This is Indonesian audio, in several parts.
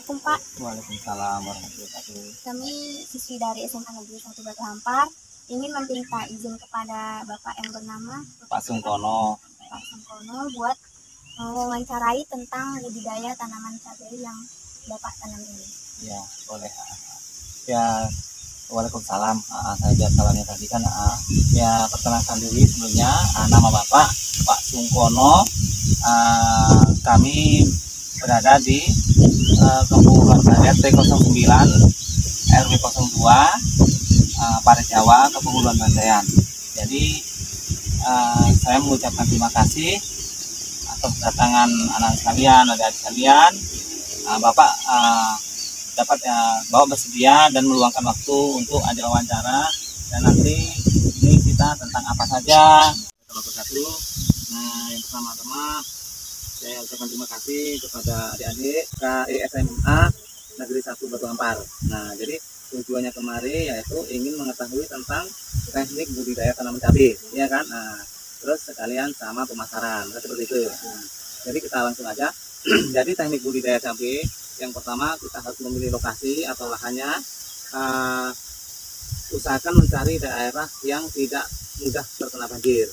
Assalamualaikum Pak. Waalaikumsalam warahmatullahi wabarakatuh. Kami siswi dari SMA Negeri 1 Batu Hampar ingin meminta izin kepada Bapak yang bernama Pak Sungkono. Pak Sungkono buat mewawancarai tentang budidaya tanaman cabai yang Bapak tanam ini. Ya, boleh. Ya, Waalaikumsalam. Saya jawab salamnya tadi kan. Ya, perkenalkan diri sebelumnya. Nama Bapak Pak Sungkono. Kami berada di Kelurahan RT 09 RW 02 Parejawa, Kepulauan Bantayan. Jadi saya mengucapkan terima kasih atas kedatangan anak sekalian, adik-adik sekalian. Bapak dapat bawa bersedia dan meluangkan waktu untuk ada wawancara, dan nanti ini kita tentang apa saja. Nah, yang pertama-tama saya ucapkan terima kasih kepada adik-adik SMA Negeri 1 Batu Hampar. Nah, jadi tujuannya kemarin yaitu ingin mengetahui tentang teknik budidaya tanaman cabai, ya kan? Nah, terus sekalian sama pemasaran, seperti itu. Nah, jadi kita langsung aja. Jadi teknik budidaya cabai yang pertama kita harus memilih lokasi atau lahannya. Usahakan mencari daerah yang tidak mudah terkena banjir.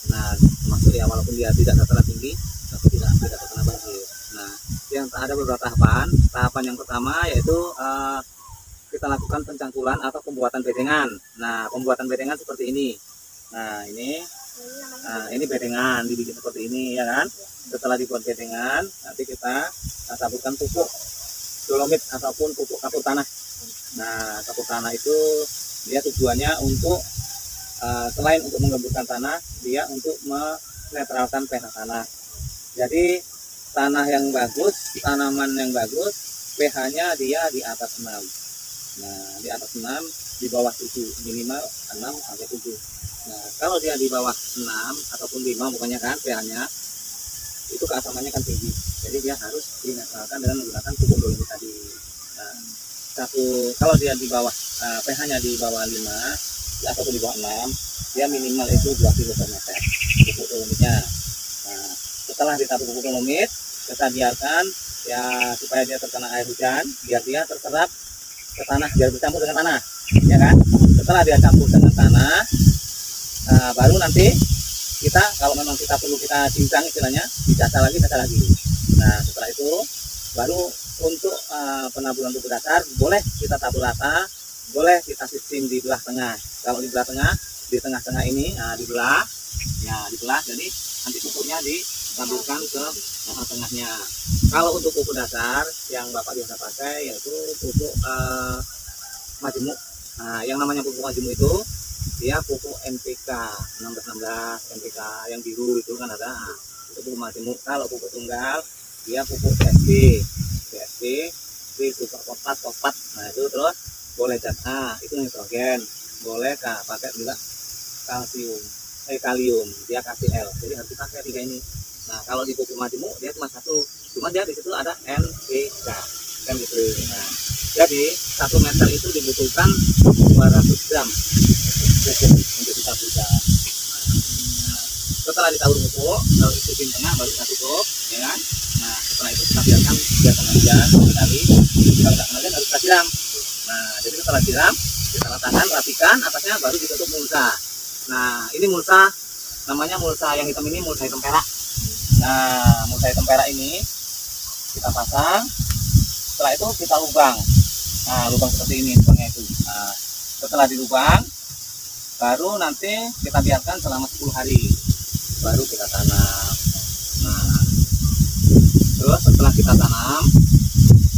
Nah, termasuk ya walaupun dia tidak dataran tinggi, tapi tidak terkena banjir. Nah, yang ada beberapa tahapan. Tahapan yang pertama yaitu kita lakukan pencangkulan atau pembuatan bedengan. Nah, pembuatan bedengan seperti ini. Nah, ini bedengan dibikin seperti ini, ya kan? Setelah dibuat bedengan, nanti kita taburkan pupuk dolomit ataupun pupuk kapur tanah. Nah, kapur tanah itu dia tujuannya untuk selain untuk menggemburkan tanah, dia untuk menetralkan pH tanah. Jadi tanah yang bagus, tanaman yang bagus, pH-nya dia di atas 6. Nah, di atas 6, di bawah 7, minimal 6 sampai 7. Nah, kalau dia di bawah 6 ataupun 5, pokoknya kan pH-nya itu keasamannya kan tinggi. Jadi dia harus dinetralkan dengan menggunakan pupuk dolomit tadi. Nah, kalau dia di bawah pH-nya di bawah 5 ataupun di bawah 6, dia minimal itu 2 kg per meter pupuk dolomitnya. Nah, setelah ditabur pupuk dolomit, kita biarkan ya supaya dia terkena air hujan, biar dia terserap ke tanah, biar bercampur dengan tanah, ya kan? Setelah dia campur dengan tanah, baru nanti kita kalau memang kita perlu kita cincang istilahnya, dicacah lagi. Nah, setelah itu baru untuk penaburan pupuk dasar boleh kita tabur rata, boleh kita sistem di belah tengah. Kalau di belah tengah, di tengah-tengah ini dibelah, jadi nanti pupuknya ditaburkan ke tengah-tengahnya. Kalau untuk pupuk dasar yang Bapak biasa pakai yaitu pupuk majemuk. Nah, yang namanya pupuk majemuk itu dia pupuk NPK 1616, NPK yang biru itu kan ada. Itu pupuk majemuk. Kalau pupuk tunggal dia pupuk PSP, super fosfat. Nah, itu terus boleh itu nitrogen, boleh pakai juga kalium, dia KCl. Jadi harus dipakai 3 ini. Nah, kalau di pupuk majemuk dia cuma 1, cuma dia di situ ada NPK kan gitu. Nah, jadi 1 meter itu dibutuhkan 200 gram pupuk untuk ditaburkan. Nah, setelah ditabur pupuk, kalau isi tengah baru kita tutup, ya kan? Nah, setelah itu kita biarkan hujan sekali. Kalau nggak hujan harus kita siram. Nah, jadi setelah siram, kita ratakan, rapikan atasnya, baru ditutup mulsa. Nah, ini mulsa, namanya mulsa yang hitam ini mulsa hitam perak. Nah, mulsa hitam perak ini kita pasang. Setelah itu kita lubang. Nah, lubang seperti ini lubangnya itu. Nah, setelah dilubang, baru nanti kita biarkan selama 10 hari, baru kita tanam. Nah, terus setelah kita tanam,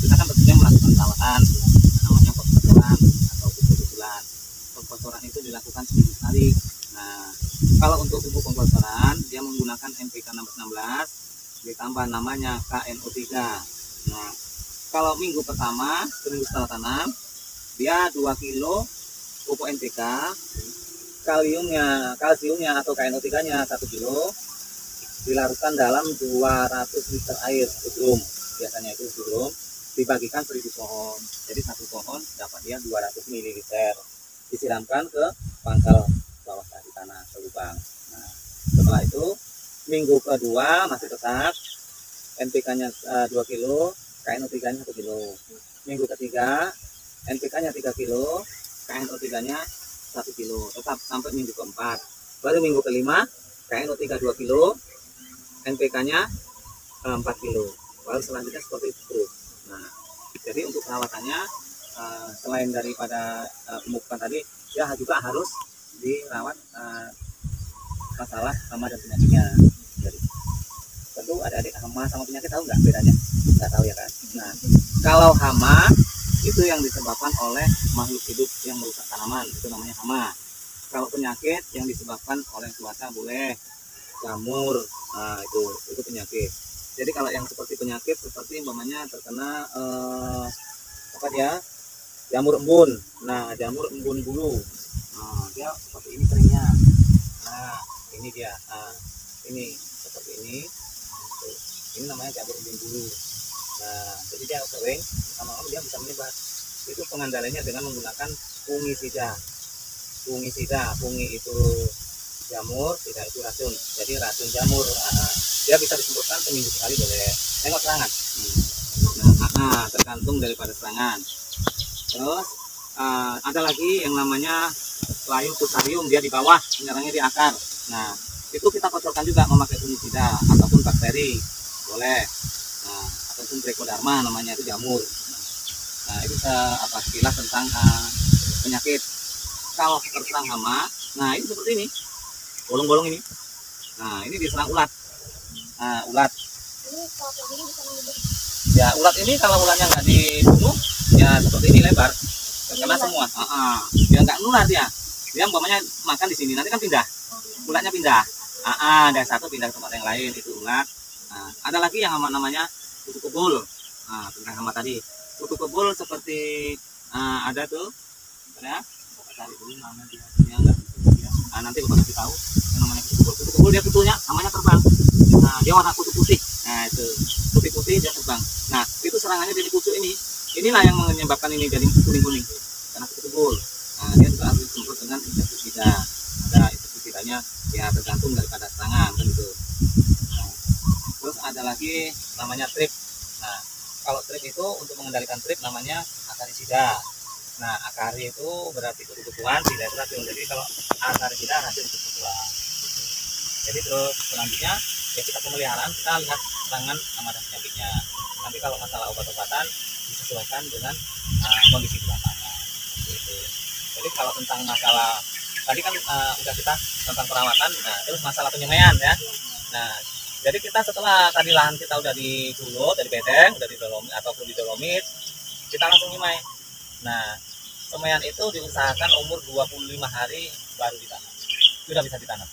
kita kan tentunya melakukan perawatan, namanya pembosoran atau pupuk susulan. Pembosoran itu dilakukan seminggu sekali. Nah, kalau untuk pupuk pembosoran dia menggunakan NPK 1616 ditambah namanya KNO3. Nah, kalau minggu pertama, seminggu setelah tanam, dia 2 kilo pupuk NPK, kalsiumnya atau KNO3-nya 1 kilo, dilarutkan dalam 200 liter air sebelum, biasanya itu sebelum dibagikan 1000 pohon. Jadi 1 pohon dapat dia 200 ml, disiramkan ke pangkal bawah tadi tanah ke lubang. Nah, setelah itu minggu kedua masih tetap NPK-nya 2 kilo, KNO3-nya 1 kilo. Minggu ketiga NPK-nya 3 kilo, KNO3-nya 1 kilo, tetap sampai minggu keempat. Baru minggu kelima KNO3 2 kilo, NPK-nya 4 kilo. Baru selanjutnya seperti itu. Nah, jadi untuk perawatannya selain daripada pemupukan tadi, ya juga harus dirawat masalah hama dan penyakitnya. Jadi, tentu adik-adik hama sama penyakit tahu nggak bedanya? Nggak tahu ya kan? Nah, kalau hama itu yang disebabkan oleh makhluk hidup yang merusak tanaman, itu namanya hama. Kalau penyakit yang disebabkan oleh cuaca boleh jamur, nah itu penyakit. Jadi kalau yang seperti penyakit seperti umpamanya terkena apa dia jamur embun. Nah, jamur embun bulu, nah, dia seperti ini keringnya. Nah, ini dia, nah, ini seperti ini. Ini namanya jamur embun bulu. Nah, jadi dia kering, lama-lama dia bisa menyebar. Itu pengendaliannya dengan menggunakan fungisida. Fungi itu jamur, tidak itu racun. Jadi racun jamur, dia bisa disemprotkan seminggu sekali boleh. Tengok serangan. Nah, tergantung daripada serangan. Terus ada lagi yang namanya layu fusarium, dia di bawah, menyerangnya di akar. Nah, itu kita kotorkan juga memakai fungisida ataupun bakteri, boleh. Nah, ataupun trichoderma namanya, itu jamur. Nah, itu sekilas tentang penyakit. Kalau terserang hama, nah ini seperti ini, bolong-bolong ini. Nah, ini diserang ulat. Nah, ulat. Ini kalau kayak gini bisa menyebut. Ya, ulat ini kalau ulatnya nggak dibunuh, ya seperti ini lebar, terkena semua. Ya nggak nular dia. Dia umpamanya makan di sini, nanti kan pindah. Ulatnya pindah. Ada satu pindah ke tempat yang lain, itu ulat. Nah, ada lagi yang namanya kutu kebul. Nah, tentang hama tadi. Kutu kebul seperti ada tuh, ya. Cari dulu nama dia. Nanti bapak kasih tahu yang namanya kutu kebul. Kutu kebul dia kutunya namanya terbang. Nah, dia warna kutu putih. Nah, itu putih dia terbang. Nah, itu serangannya dari kutu ini. Inilah yang menyebabkan ini jadi kuning-kuning. Karena kutu kebul. Nah, dia juga harus disemprot dengan insektisida. Ada insektisidanya, ya tergantung daripada serangan kan itu. Nah, terus ada lagi namanya trip. Nah, kalau trip itu untuk mengendalikan trip namanya akarisida. Nah, akari itu berarti kutu-kutuan, tidak itu racun. Jadi kalau akarisida racun kutu-kutuan. Jadi terus selanjutnya ya kita pemeliharaan, kita lihat serangan hama dan penyakitnya. Nanti kalau masalah obat-obatan disesuaikan dengan kondisi di lapangan. Gitu. Jadi kalau tentang masalah tadi kan udah kita tentang perawatan, nah terus masalah penyemaian ya. Nah, jadi kita setelah tadi lahan kita udah disulut, dari bedeng, udah didolomit ataupun didolomit, kita langsung nyemai. Nah, semaian itu diusahakan umur 25 hari baru ditanam. Sudah bisa ditanam.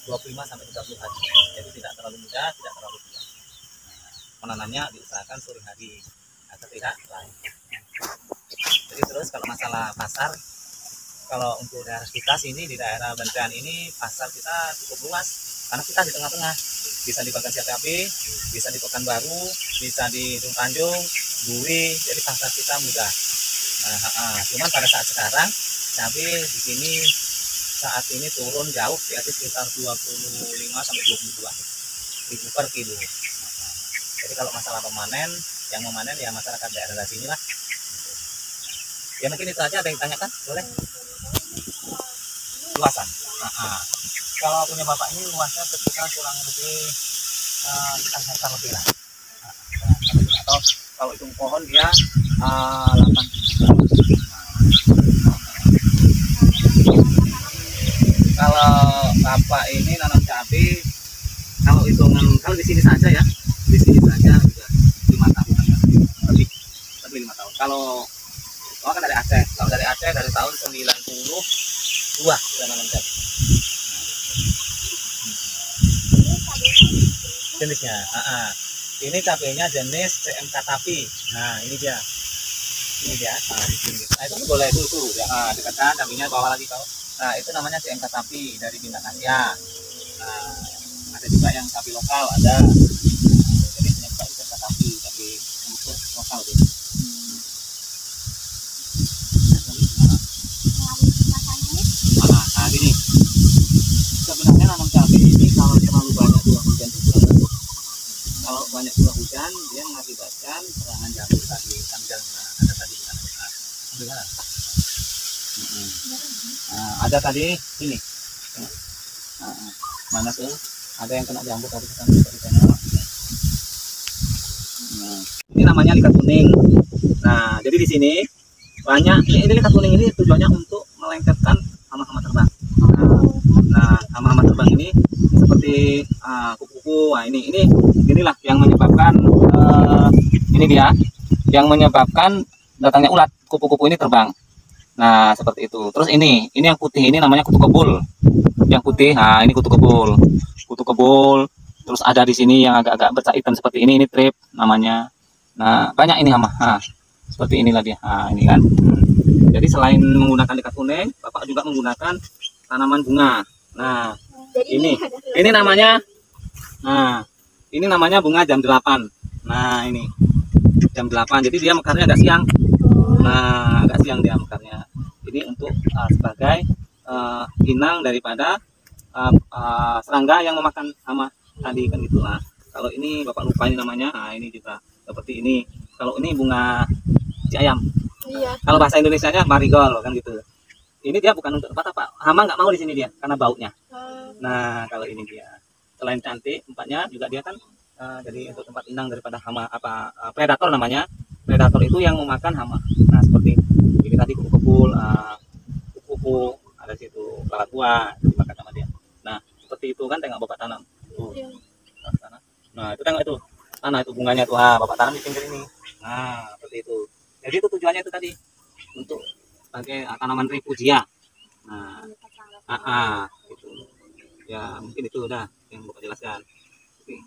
25 sampai 30 hari. Jadi tidak terlalu muda, tidak terlalu tua. Nah, menanamnya diusahakan sore hari agar tidak lain. Jadi terus kalau masalah pasar, kalau untuk daerah kita sini di daerah Banten ini pasar kita cukup luas karena kita di tengah-tengah. Bisa di Bagan Siatapi, bisa di Pekanbaru, bisa di Ujung Tanjung, Duri. Jadi pasar kita mudah. Cuman pada saat sekarang cabai di sini saat ini turun jauh, yaitu sekitar 25 sampai 22 ribu per kilo. Jadi kalau masalah pemanen, yang memanen ya masyarakat daerah sini lah. Ya mungkin itu aja, ada yang ditanyakan, boleh? Luasan. Kalau punya bapak ini luasnya sekitar kurang lebih sekitar hektar lebih lah. Atau kalau hitung pohon dia 8 Kalau bapak ini nanam cabai, kalau hitungan kalau di sini saja ya, di sini saja juga 5 tahun lebih 5 tahun. Kalau kan dari Aceh, dari tahun 92 sudah nanam cabai. Jenisnya, ini cabainya jenis CMK Tapi. Nah ini dia, nah, di sini. Nah itu boleh dulu ya, dekatkan cabainya bawa lagi kau. Nah itu namanya CMK Tapi dari Bintang Asia. Nah ada juga yang cabai lokal ada. Jadi punya kita CMK Tapi untuk lokal gitu. Nah gini, sebenarnya nanam cabai ini kalau terlalu banyak curah hujan itu kurang bagus. Kalau banyak curah hujan dia mengakibatkan serangan jamur tadi kan ada tadi kan. Nah, ada tadi ini. Mana tuh? Ada yang kena jamur tadi kan. Ini namanya likat kuning. Nah, jadi di sini banyak ini likat kuning ini tujuannya untuk melengketkan hama-hama terbang. Nah, hama-hama terbang ini seperti kupu-kupu. Nah, inilah yang menyebabkan ini dia yang menyebabkan datangnya ulat kupu-kupu ini terbang. Nah, seperti itu. Terus ini yang putih ini namanya kutu kebul. Yang putih, nah ini kutu kebul. Kutu kebul. Terus ada di sini yang agak-agak bercak hitam seperti ini trip namanya. Nah, banyak ini hama. Nah, seperti inilah dia. Nah, ini kan. Jadi selain menggunakan likat kuning, Bapak juga menggunakan tanaman bunga. Nah, Jadi ini namanya ini namanya bunga jam 8. Nah, ini jam 8. Jadi dia mekarnya agak siang. Nah, agak siang dia mekarnya. Ini untuk sebagai inang daripada serangga yang memakan hama tadi kan gitu. Nah, kalau ini Bapak lupa ini namanya. Nah, ini juga seperti ini. Kalau ini bunga ayam. iya. Kalau bahasa Indonesianya marigold kan gitu. Ini dia bukan untuk tempat apa. Hama nggak mau di sini dia karena baunya. Nah, kalau ini dia selain cantik tempatnya juga dia kan jadi untuk tempat inang daripada hama predator namanya. Predator itu yang memakan hama. Nah, seperti ini tadi kupu-kupu, kupu-kupu ada situ lalat buah dimakan sama dia. Nah, seperti itu kan tengok Bapak tanam. Tuh. Nah, itu tengok itu. Tanah itu bunganya tuh, Bapak tanam di pinggir ini. Nah, seperti itu. Jadi itu tujuannya itu tadi untuk sebagai tanaman refugia. Nah, itu. Ya, mungkin itu udah yang Bapak jelaskan. Oke.